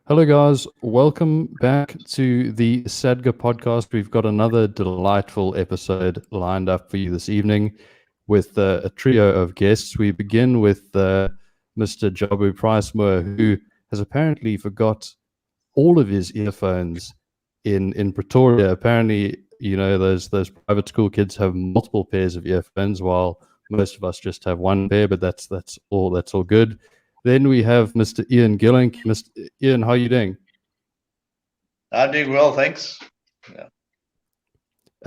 Hello, guys. Welcome back to the SADGA podcast. We've got another delightful episode lined up for you this evening with a trio of guests. We begin with Mr. Jabu Moor, who has apparently forgot all of his earphones in Pretoria. Apparently, those private school kids have multiple pairs of earphones, while most of us just have one pair. But that's all good. Then we have Mr. Gielink. Mr. Ian, how are you doing? I'm doing well, thanks. Yeah.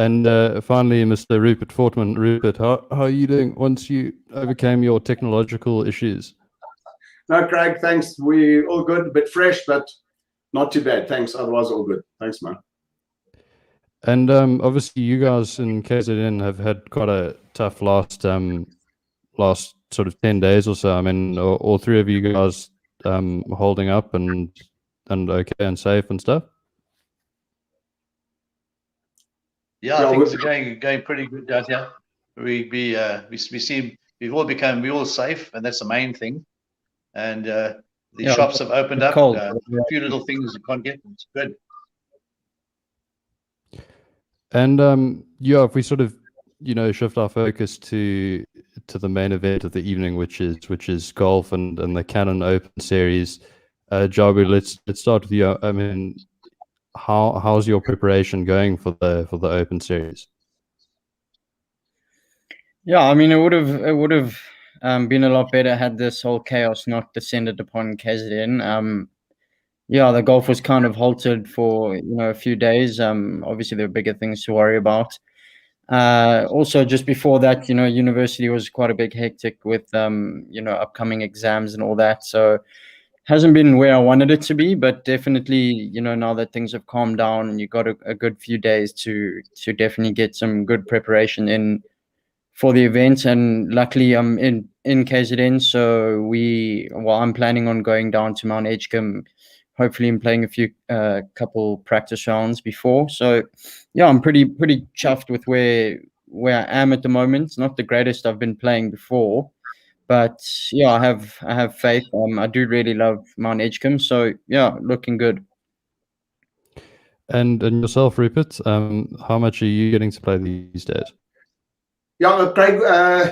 And finally, Mr. Rupert Fortmann. Rupert, how are you doing once you overcame your technological issues? No, Craig, thanks. We all good, a bit fresh, but not too bad. Thanks. Otherwise, all good. Thanks, man. And obviously, you guys in KZN have had quite a tough last sort of 10 days or so. I mean, all three of you guys holding up and okay and safe and stuff? Yeah, things are going pretty good down here. We're all safe, and that's the main thing. And the shops have opened up. A few little things you can't get. It's good. And if we sort of shift our focus to the main event of the evening, which is golf and the Canon Open Series. Jabu, let's start with you. I mean, how's your preparation going for the Open Series? Yeah, I mean, it would have been a lot better had this whole chaos not descended upon KZN. Yeah, the golf was kind of halted for a few days. Obviously, there are bigger things to worry about. Also, just before that, university was quite a big hectic with upcoming exams and all that. So hasn't been where I wanted it to be, but definitely, now that things have calmed down and you got a good few days to definitely get some good preparation in for the event. And luckily I'm in KZN, so I'm planning on going down to Mount Edgecombe. Hopefully I'm playing a few couple practice rounds before. So yeah, I'm pretty chuffed with where I am at the moment. It's not the greatest I've been playing before, but yeah, I have faith. I do really love Mount Edgecombe, so yeah, looking good. And yourself, Rupert, how much are you getting to play these days? Yeah, Craig,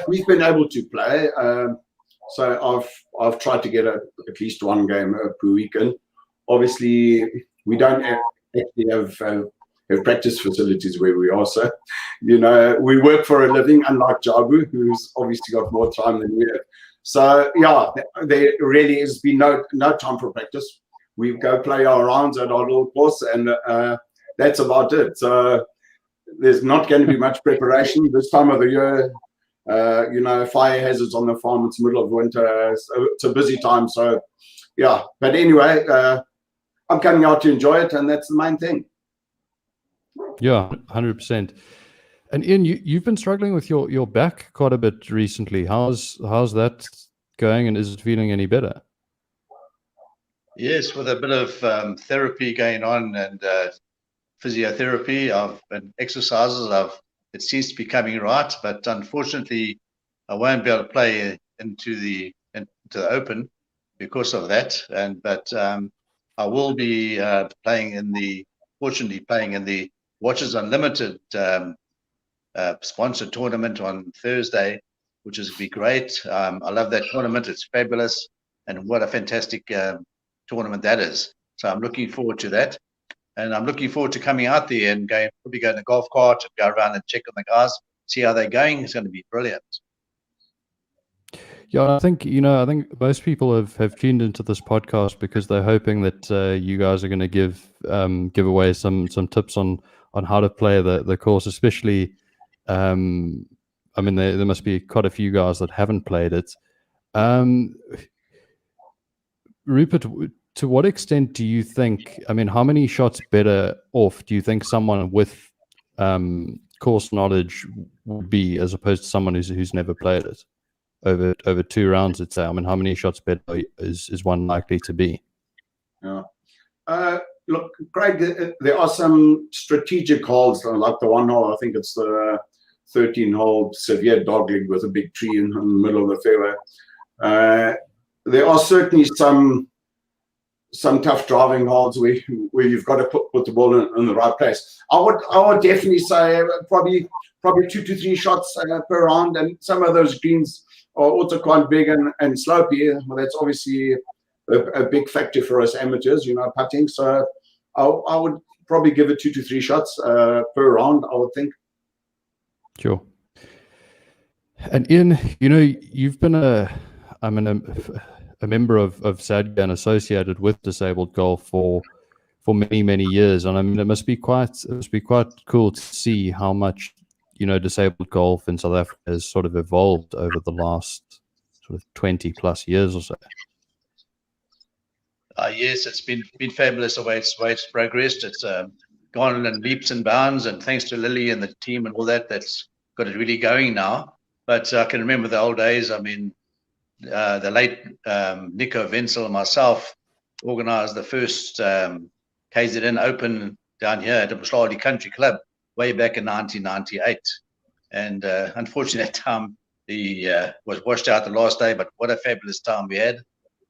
we've been able to play. So I've tried to get at least one game per weekend. Obviously, we don't actually have practice facilities where we are. So, we work for a living, unlike Jabu, who's obviously got more time than we have. So, yeah, there really has been no time for practice. We go play our rounds at our little course, and that's about it. So, there's not going to be much preparation this time of the year. Fire hazards on the farm. It's the middle of winter. It's a busy time. So, yeah. But anyway, I'm coming out to enjoy it, and that's the main thing. Yeah, 100%. And Ian, you've been struggling with your back quite a bit recently. How's that going, and is it feeling any better? Yes, with a bit of therapy going on and physiotherapy and exercises, it seems to be coming right. But unfortunately, I won't be able to play into the Open because of that. But I will be fortunately playing in the Watches Unlimited sponsored tournament on Thursday, which is be great. I love that tournament. It's fabulous, and what a fantastic tournament that is. So I'm looking forward to that, and I'm looking forward to coming out there and probably go in a golf cart and go around and check on the guys, see how they're going. It's going to be brilliant. Yeah, I think most people have tuned into this podcast because they're hoping that you guys are going to give away some tips on how to play the course, especially. I mean, there must be quite a few guys that haven't played it. Rupert, to what extent do you think? I mean, how many shots better off do you think someone with course knowledge would be as opposed to someone who's never played it? Over 2 rounds, let's say. I mean, how many shots better is one likely to be? Yeah. Look, Craig, there are some strategic holes, like the one hole. I think it's the 13-hole severe dogleg with a big tree in the middle of the fairway. There are certainly some some tough driving holes where you've got to put the ball in the right place. I would definitely say probably 2 to 3 shots per round, and some of those greens are also quite big and slopey. Well, that's obviously a big factor for us amateurs, putting. So I would probably give it 2 to 3 shots per round, I would think. Sure. And Ian, you've been a member of SADGA and associated with disabled golf for many years, and I mean it must be quite cool to see how much disabled golf in South Africa has sort of evolved over the last sort of 20 plus years or so. Yes, it's been fabulous the way it's progressed. It's gone in leaps and bounds, and thanks to Lily and the team and all that's got it really going now. But I can remember the old days. I mean, the late Nico Wenzel and myself organised the first KZN Open down here at the Msladi Country Club way back in 1998. And unfortunately, that time he was washed out the last day, but what a fabulous time we had.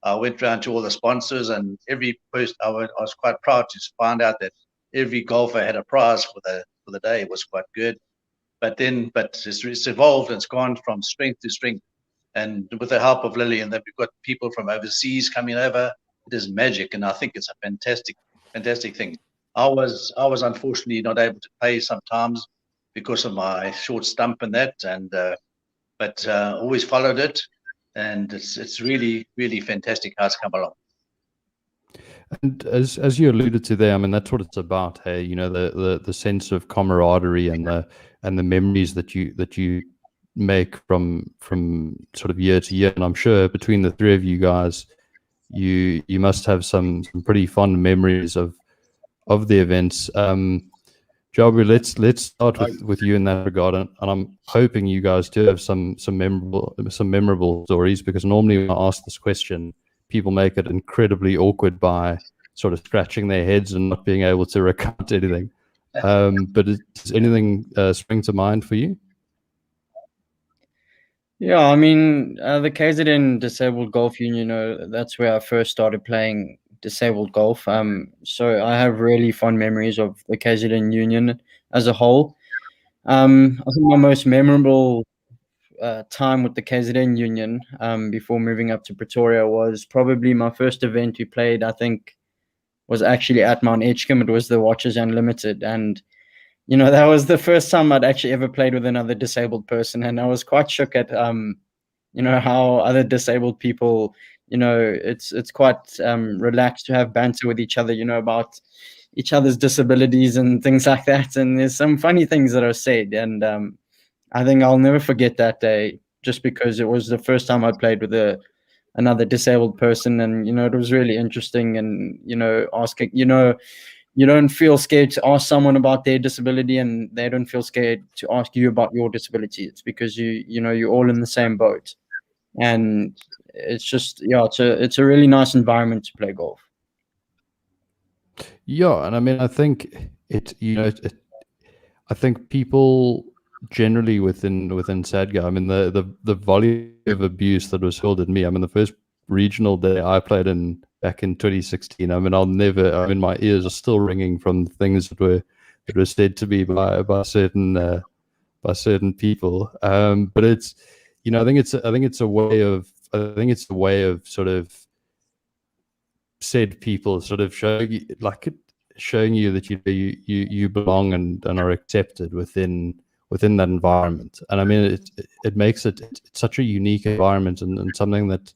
I went round to all the sponsors, and every post I was quite proud to find out that every golfer had a prize for the day. It was quite good. But it's evolved, and it's gone from strength to strength. And with the help of Lily, and that we've got people from overseas coming over, it is magic, and I think it's a fantastic thing. I was unfortunately not able to play sometimes because of my short stump and that, but always followed it, and it's really fantastic how it's come along. And as you alluded to there, I mean that's what it's about. Hey, the sense of camaraderie and the memories that you make from sort of year to year. And I'm sure between the three of you guys, you must have some pretty fond memories of the events. Jabu, let's start with you in that regard, and I'm hoping you guys do have some memorable stories, because normally when I ask this question, people make it incredibly awkward by sort of scratching their heads and not being able to recount anything. But does anything spring to mind for you? Yeah, I mean, the KZN Disabled Golf Union, that's where I first started playing disabled golf. So I have really fond memories of the KZN Union as a whole. I think my most memorable time with the KZN Union before moving up to Pretoria was probably my first event we played, I think, was actually at Mount Edgecombe. It was the Watches Unlimited, and that was the first time I'd actually ever played with another disabled person, and I was quite shook at how other disabled people, it's quite relaxed to have banter with each other, about each other's disabilities and things like that. And there's some funny things that are said, and I think I'll never forget that day, just because it was the first time I played with another disabled person, and it was really interesting. And asking, you don't feel scared to ask someone about their disability, and they don't feel scared to ask you about your disability. It's because you're all in the same boat, and it's just it's a really nice environment to play golf. Yeah, and I mean I think I think people generally within SADGA, I mean the volume of abuse that was hurled at me. I mean the first regional day I played in back in 2016. I mean my ears are still ringing from things that were said to me by certain people. But it's I think it's a way of sort of said people sort of showing you that you belong and are accepted within that environment. And I mean it makes it's such a unique environment and something that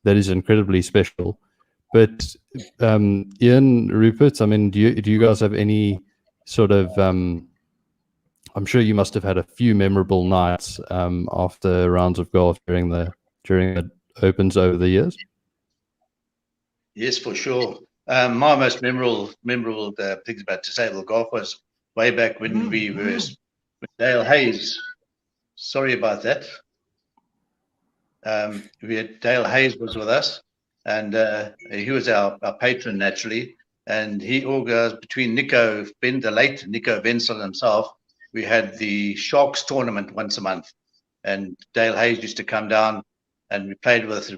is incredibly special. But Ian, Rupert, I mean, do you guys have any sort of I'm sure you must have had a few memorable nights after rounds of golf during the opens over the years? Yes, for sure. My most memorable things about disabled golf was way back when we were with Dale Hayes. Sorry about that. Dale Hayes was with us, and he was our patron naturally. And he organized between the late Nico Wenzel himself. We had the Sharks tournament once a month, and Dale Hayes used to come down, and we played with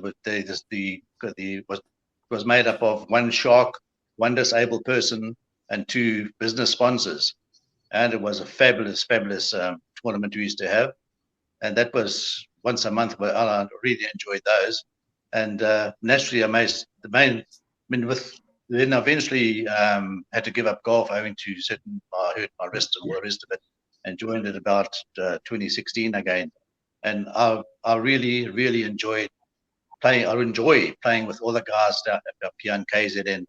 was made up of one shark, one disabled person, and 2 business sponsors. And it was a fabulous tournament we used to have. And that was once a month, but I really enjoyed those. And naturally, then I eventually had to give up golf owing to I hurt my wrist and all the rest of it, and joined it about 2016 again. And I really enjoyed playing. I enjoy playing with all the guys up here in KZN.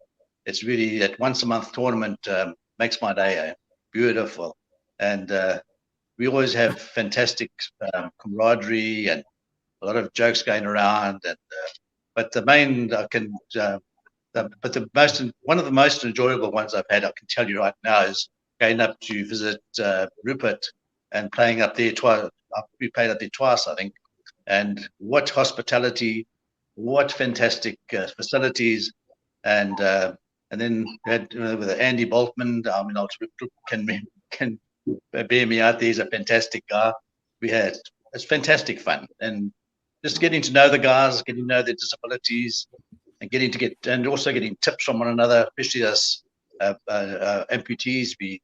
It's really that once a month tournament makes my day beautiful. And we always have fantastic camaraderie and a lot of jokes going around. And but the main one of the most enjoyable ones I've had, I can tell you right now, is going up to visit Rupert and playing up there twice. We played up there twice, I think. And what hospitality, what fantastic facilities, and then we had with Andy Boltman. I mean, can bear me out there. He's a fantastic guy. It's fantastic fun, and just getting to know the guys, getting to know their disabilities, and also getting tips from one another, especially as amputees. We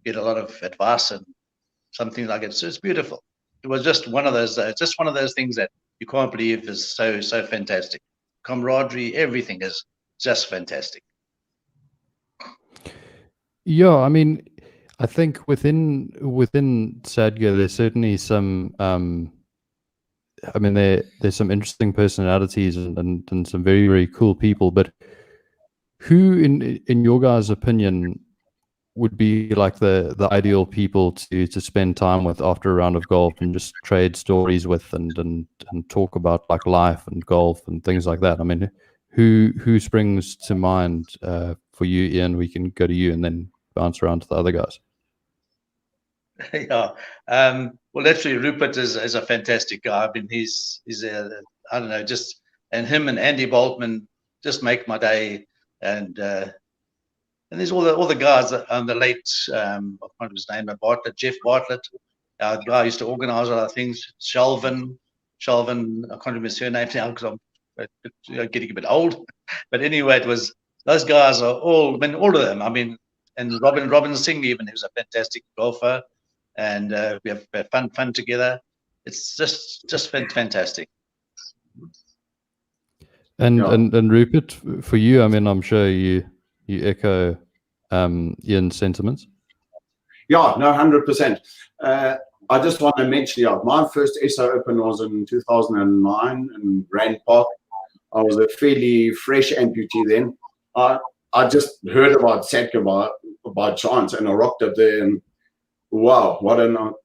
get a lot of advice and something like it. So it's beautiful. It was just one of those things that you can't believe is so fantastic. Camaraderie, everything is just fantastic. Yeah, I mean, I think within SADGA, there's certainly some. I mean, there's some interesting personalities and some very, very cool people. But who, in your guys' opinion, would be like the ideal people to spend time with after a round of golf and just trade stories with and talk about like life and golf and things like that? I mean, who springs to mind for you, Ian? We can go to you and then bounce around to the other guys. Yeah. Well, actually, Rupert is a fantastic guy. I mean, he's I don't know, and him and Andy Boltman just make my day. And there's all the guys on the late, I can't remember his name, Jeff Bartlett, our guy who used to organise a lot of things. Shelvin, I can't remember his surname now because I'm getting a bit old. But anyway, those guys are all of them. I mean, and Robin Singh even, who's a fantastic golfer. And we have fun together. It's just fantastic. And Rupert, for you, I mean, I'm sure you echo Ian's sentiments. Yeah, no, 100%. I just want to mention, my first SA Open was in 2009 in Rand Park. I was a fairly fresh amputee then. I just heard about SADGA by chance, and I rocked up there, and wow,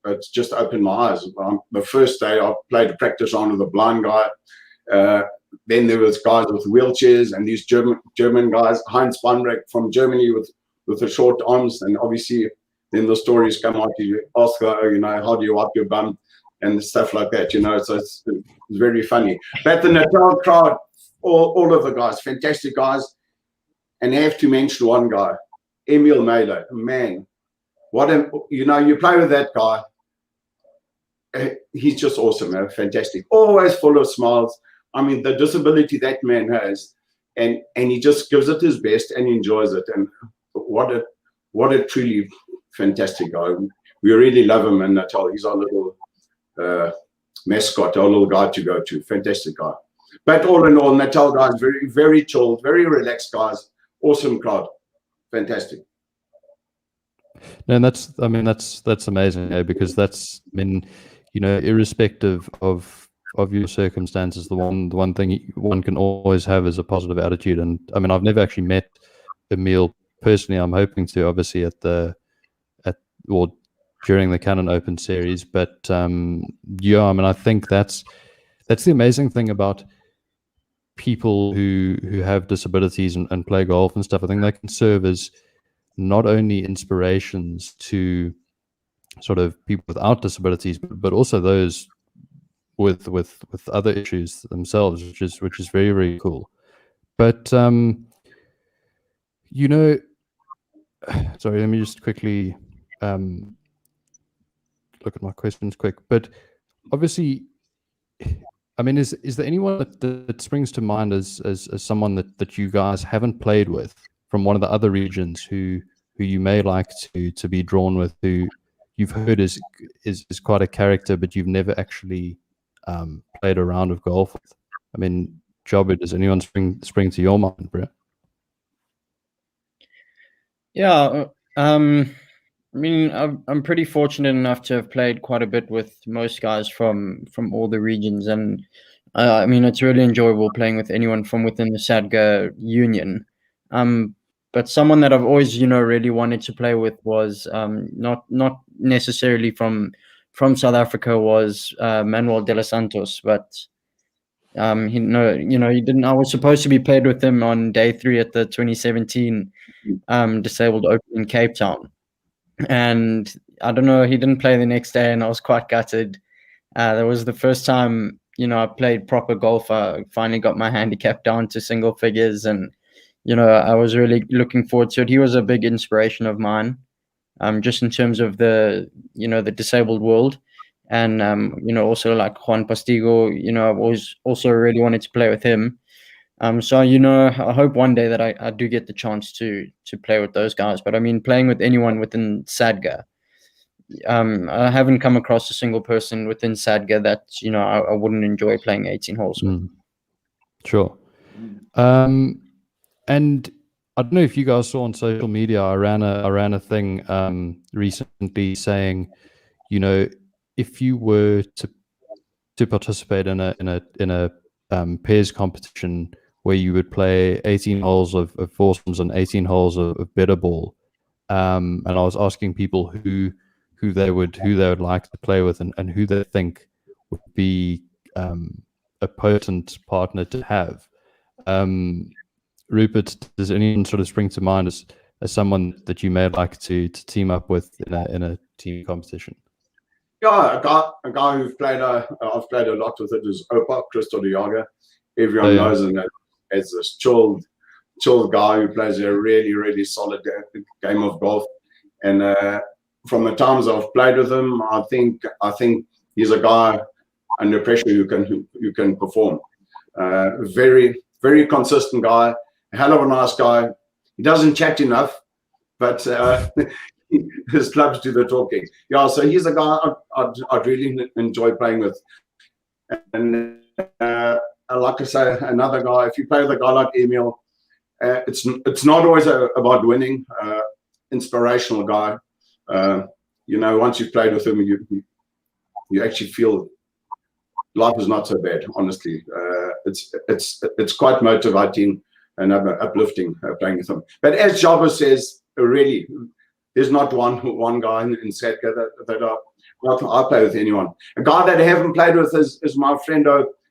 it's just opened my eyes. The first day I played a practice round with a blind guy. Then there was guys with wheelchairs and these German guys, Heinz Spannreck from Germany with the short arms. And obviously then the stories come out, you ask, how do you wipe your bum and stuff like that, so it's very funny. But the Natal crowd, all of the guys, fantastic guys. And I have to mention one guy, Emil Mailer, man. You play with that guy. He's just awesome, man. Fantastic. Always full of smiles. I mean, the disability that man has, and he just gives it his best and enjoys it. And what a truly fantastic guy. We really love him in Natal. He's our little mascot, our little guy to go to. Fantastic guy. But all in all, Natal guys, very, very chilled, very relaxed guys. Awesome crowd. Fantastic. No, and that's amazing, because that's, I mean, irrespective of your circumstances, the one thing one can always have is a positive attitude. And I mean, I've never actually met Emil personally. I'm hoping to, obviously, during the Canon Open Series. But I mean, I think that's the amazing thing about people who have disabilities and play golf and stuff. I think they can serve as not only inspirations to sort of people without disabilities, but also those with other issues themselves, which is very, very cool. But sorry, let me just quickly look at my questions quick. But obviously, I mean, is there anyone that springs to mind as someone that you guys haven't played with from one of the other regions who you may like to be drawn with, who you've heard is quite a character, but you've never actually played a round of golf with? I mean, Jabu, does anyone spring to your mind, bro? Yeah, I mean, I'm pretty fortunate enough to have played quite a bit with most guys from all the regions, and I mean, it's really enjoyable playing with anyone from within the SADGA union. But someone that I've always, really wanted to play with was not necessarily from South Africa, was Manuel de los Santos, but he didn't. I was supposed to be paired with him on day 3 at the 2017 Disabled Open in Cape Town, and I don't know, he didn't play the next day, and I was quite gutted. That was the first time I played proper golf. I finally got my handicap down to single figures, and I was really looking forward to it. He was a big inspiration of mine, just in terms of the the disabled world, and also like Juan Postigo. I've always also really wanted to play with him. So I hope one day that I do get the chance to play with those guys. But I mean, playing with anyone within SADGA, I haven't come across a single person within SADGA that I wouldn't enjoy playing 18 holes with. Sure. And I don't know if you guys saw on social media, I ran a thing recently saying, if you were to participate in a pairs competition where you would play 18 holes of foursomes and 18 holes of better ball, and I was asking people who they would like to play with and who they think would be a potent partner to have. Rupert, does anyone sort of spring to mind as someone that you may like to team up with in a team competition? Yeah, a guy who've played I've played a lot with it is Opa Crystal Diaga. Everyone knows him as this chilled guy who plays a really, really solid game of golf. And from the times I've played with him, I think he's a guy under pressure who can perform. Very, very consistent guy. A hell of a nice guy. He doesn't chat enough, but his clubs do the talking. Yeah, so he's a guy I'd really enjoy playing with. And like I say, another guy, if you play with a guy like Emil, it's not always about winning. Inspirational guy. Once you've played with him, you actually feel life is not so bad. Honestly, it's quite motivating and uplifting playing with him. But as Jabu says, really, there's not one guy in SADGA that I play with anyone. A guy that I haven't played with is my friend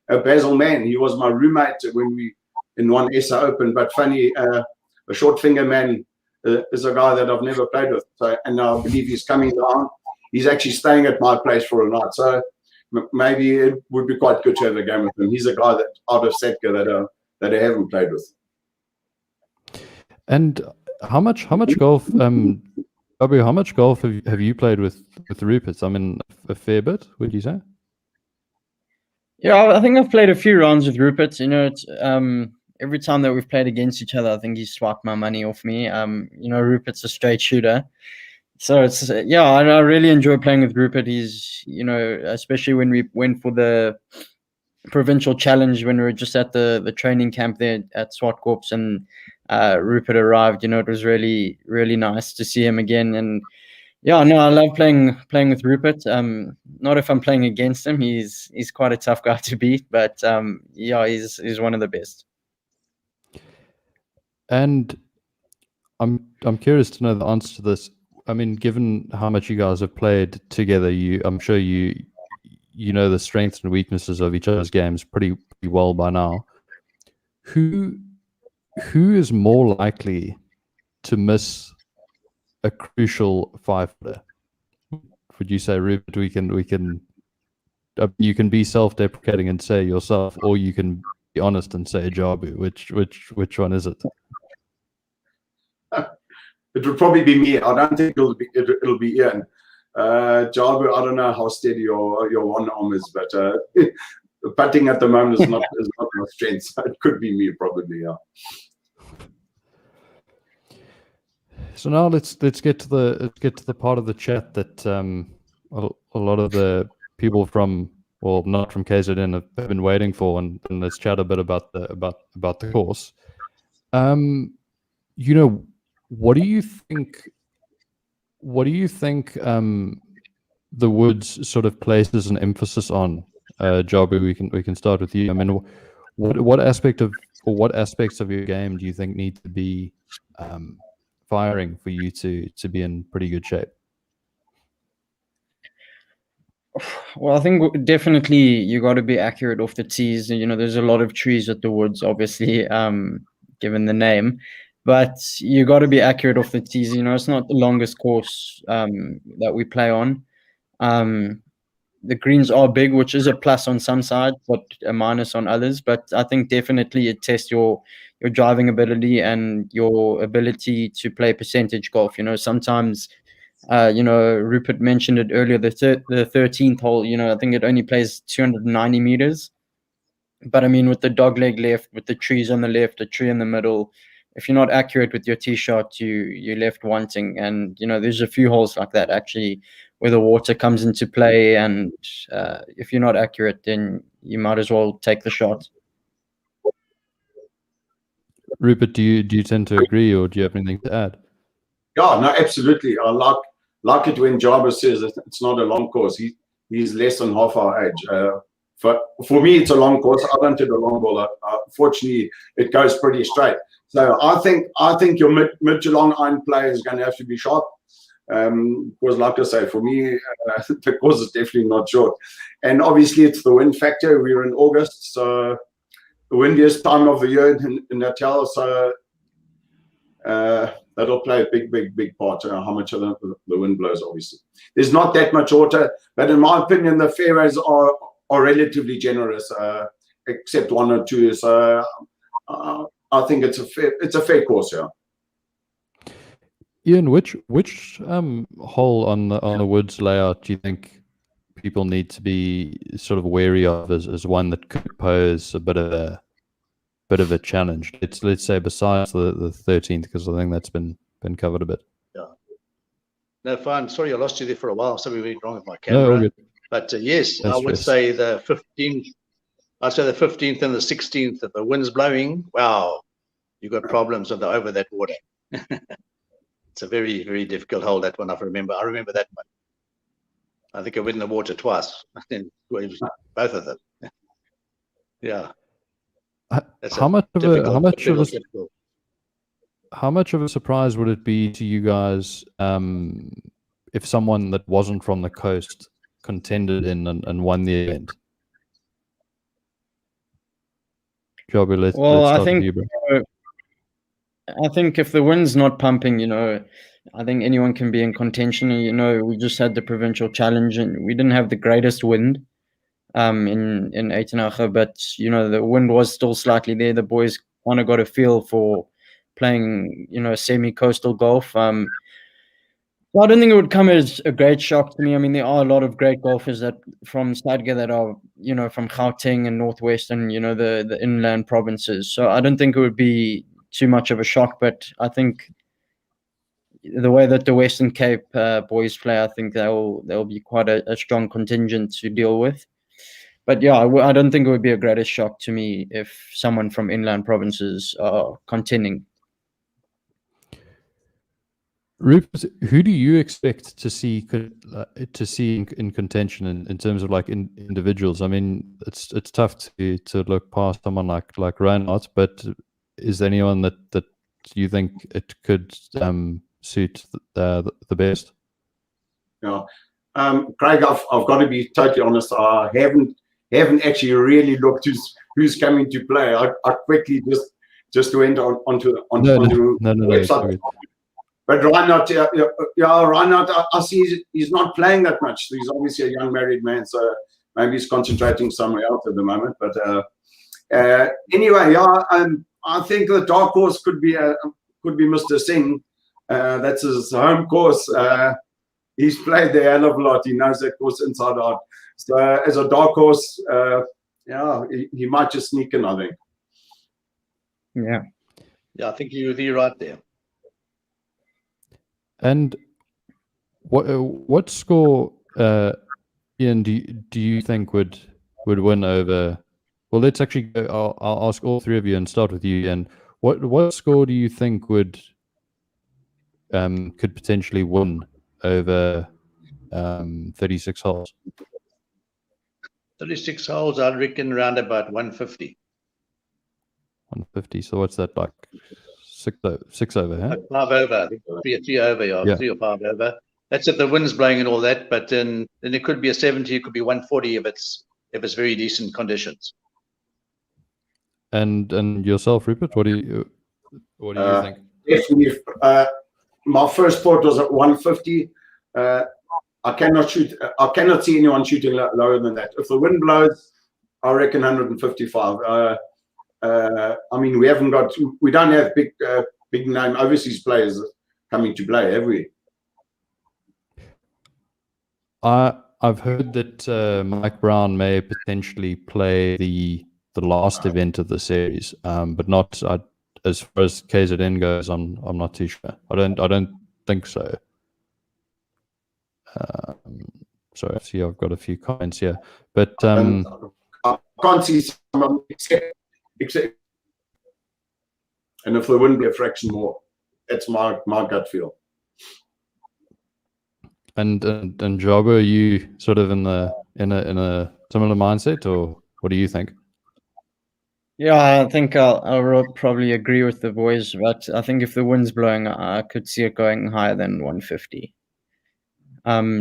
Basil Mann. He was my roommate when we in one SA Open. But funny, a short finger man is a guy that I've never played with. So, and I believe he's coming down. He's actually staying at my place for a night. So maybe it would be quite good to have a game with him. He's a guy that out of SADGA that I haven't played with. And how much golf? Jabu, how much golf have you played with Rupert? I mean, a fair bit, would you say? Yeah, I think I've played a few rounds with Rupert. It's every time that we've played against each other, I think he's swiped my money off me. Rupert's a straight shooter. So it's I really enjoy playing with Rupert. He's especially when we went for the provincial challenge when we were just at the training camp there at Swartkorps, and Rupert arrived. It was really, really nice to see him again. And I love playing with Rupert. Not if I'm playing against him. He's quite a tough guy to beat, but he's one of the best. And I'm curious to know the answer to this. I mean, given how much you guys have played together, I'm sure you know the strengths and weaknesses of each other's games pretty well by now. Who is more likely to miss a crucial 5-footer? Would you say, Rupert? We can you can be self-deprecating and say yourself, or you can be honest and say Jabu. Which one is it? It would probably be me. I don't think it'll be Ian. Jabu, I don't know how steady your one arm is, but putting at the moment is not my strength. So it could be me, probably. Yeah. So now let's get to the part of the chat that a lot of the people from, well, not from KZN have been waiting for, and let's chat a bit about the course. You know, what do you think? What do you think the Woods sort of places an emphasis on? Jabu, we can start with you. I mean, what aspects of your game do you think need to be firing for you to be in pretty good shape? Well, I think definitely you got to be accurate off the tees. You know, there's a lot of trees at the Woods, obviously, given the name, but you got to be accurate off the tees. You know, it's not the longest course that we play on. The greens are big, which is a plus on some sides, but a minus on others. But I think definitely it tests your driving ability and your ability to play percentage golf. You know, sometimes, you know, Rupert mentioned it earlier, the 13th hole, you know, I think it only plays 290 meters. But I mean, with the dogleg left, with the trees on the left, a tree in the middle, if you're not accurate with your tee shot, you're left wanting. And, you know, there's a few holes like that, actually, where the water comes into play. And if you're not accurate, then you might as well take the shot. Rupert, do you tend to agree, or do you have anything to add? Yeah, no, absolutely. I like it when Jabu says it's not a long course. He's less than half our age. For me, it's a long course. I don't hit a long ball. Fortunately, it goes pretty straight. So I think your mid to long iron play is going to have to be sharp. Because, like I say, for me, the course is definitely not short. And obviously, it's the wind factor. We're in August, so the windiest time of the year in Natal. So that'll play a big part. How much of the wind blows, obviously. There's not that much water, but in my opinion, the fairways are relatively generous, except one or two. So I think it's a fair course, yeah. Ian, which hole on the Woods layout do you think people need to be sort of wary of as one that could pose a bit of a challenge? Let's say besides the 13th, because I think that's been covered a bit. Yeah. No, fine. Sorry, I lost you there for a while. Something went wrong with my camera. No, all good. But yes, That's I would say the 15th. I'd say the 15th and the 16th. If the wind's blowing, wow, you got problems over that water. It's a very, very difficult hole, that one. I remember that one. I think I went in the water twice. Both of them. Yeah. How much of a surprise would it be to you guys if someone that wasn't from the coast contended in and won the event? Jabu, let's start with you, bro. I think if the wind's not pumping, you know, I think anyone can be in contention. You know, we just had the provincial challenge and we didn't have the greatest wind in Uitenhage, but you know, the wind was still slightly there. The boys kind of got a feel for playing, you know, semi-coastal golf. Well, I don't think it would come as a great shock to me. I mean, there are a lot of great golfers that from SADGA that are, you know, from Gauteng and Northwestern, you know, the inland provinces. So I don't think it would be too much of a shock, but I think the way that the Western Cape boys play, I think they'll be quite a strong contingent to deal with. But yeah, I don't think it would be a greatest shock to me if someone from inland provinces are contending. Rupert, who do you expect to see in contention in terms of like individuals? I mean, it's tough to look past someone like Reinhardt, but is there anyone that you think it could suit the best? Yeah, Craig, I've got to be totally honest. I haven't actually really looked who's coming to play. I quickly just went onto the website. But Reinhardt, Reinhardt, I see he's not playing that much. He's obviously a young married man, so maybe he's concentrating somewhere else at the moment. But anyway, I think the dark horse could be Mr. Singh. That's his home course. He's played there a hell of a lot. He knows that course inside out. So as a dark horse, yeah, he might just sneak in, I think. Yeah. Yeah, I think you're right there. And what score, Ian, do you think would win over? Well, let's actually go. I'll ask all three of you and start with you, Ian. What score do you think would could potentially win over 36 holes? 36 holes, I reckon around about 150. 150. So what's that, like? Six over, huh? Like 5 over, I think. Three over, Yeah. 3 or 5 over. That's if the wind's blowing and all that. But then it could be a 70, it could be 140 if it's very decent conditions. And yourself, Rupert, what do you think? Definitely. My first thought was at 150. I cannot see anyone shooting lower than that. If the wind blows, I reckon 155. I mean, we don't have big name overseas players coming to play, have we? I've heard that Mike Brown may potentially play the last event of the series, but not as far as KZN goes. I'm not too sure. I don't think so. Sorry, I see I've got a few comments here, but I can't see someone except. And if the wind be a fraction more, that's my gut feel. And Jabu, are you sort of in a similar mindset, or what do you think? Yeah, I think I'll probably agree with the boys, but I think if the wind's blowing, I could see it going higher than 150.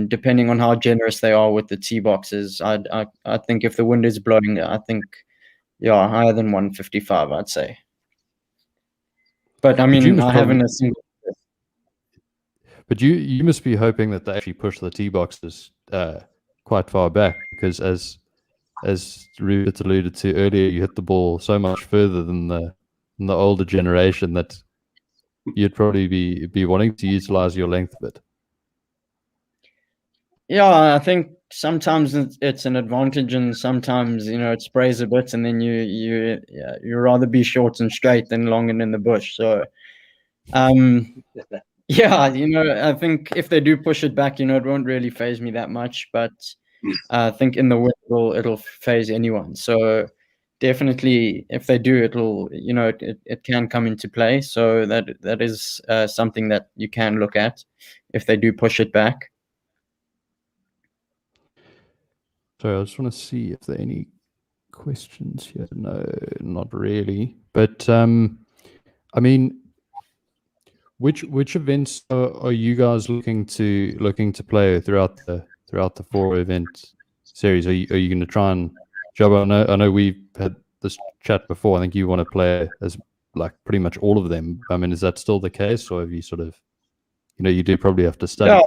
Depending on how generous they are with the tee boxes, I think if the wind is blowing, I think higher than 155, I'd say. But I mean, I haven't a single. But you must be hoping that they actually push the tee boxes quite far back, because as Rupert alluded to earlier, you hit the ball so much further than the older generation that you'd probably be wanting to utilize your length a bit. Yeah, I think sometimes it's an advantage, and sometimes it sprays a bit, and then you rather be short and straight than long and in the bush. So, yeah, I think if they do push it back, it won't really phase me that much. But I think in the wind it'll phase anyone. So definitely, if they do, it'll it can come into play. So that is something that you can look at if they do push it back. So I just want to see if there are any questions here. No, not really. But I mean, which events are you guys looking to play throughout the 4 event series? Are you going to try and Jabu? I know we've had this chat before. I think you want to play as like pretty much all of them. I mean, is that still the case, or have you sort of, you do probably have to study?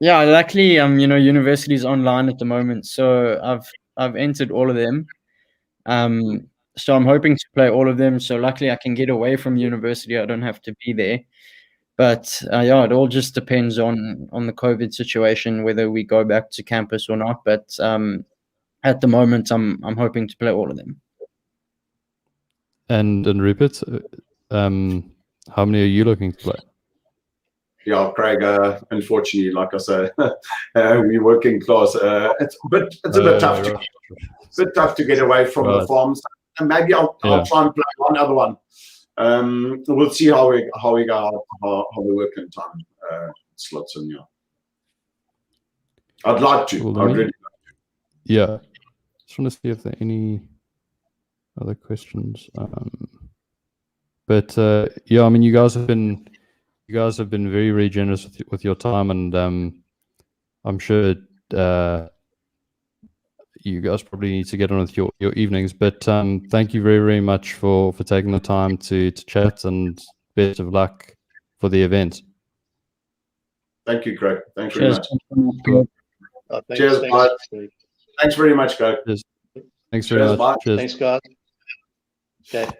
Yeah, luckily, university's online at the moment, so I've entered all of them. So I'm hoping to play all of them. So luckily, I can get away from university. I don't have to be there. But it all just depends on the COVID situation, whether we go back to campus or not. But at the moment, I'm hoping to play all of them. And Rupert, how many are you looking to play? Yeah, Craig, unfortunately, like I say, we're working class. It's a bit tough. Right. It's a bit tough to get away from the farms. And maybe I'll try and play one other one. We'll see how we go, how the working time slots in. Yeah, I'd like to. Well, I'd really like to. Yeah, just want to see if there are any other questions. But yeah, I mean, you guys have been very, very generous with your time, and I'm sure you guys probably need to get on with your evenings. But thank you very, very much for taking the time to chat, and best of luck for the event. Thank you, Craig. Thanks very much. Thanks, Cheers, bye. Thanks very much, Craig. Thanks very much. Bye. Cheers. Thanks, guys. Okay.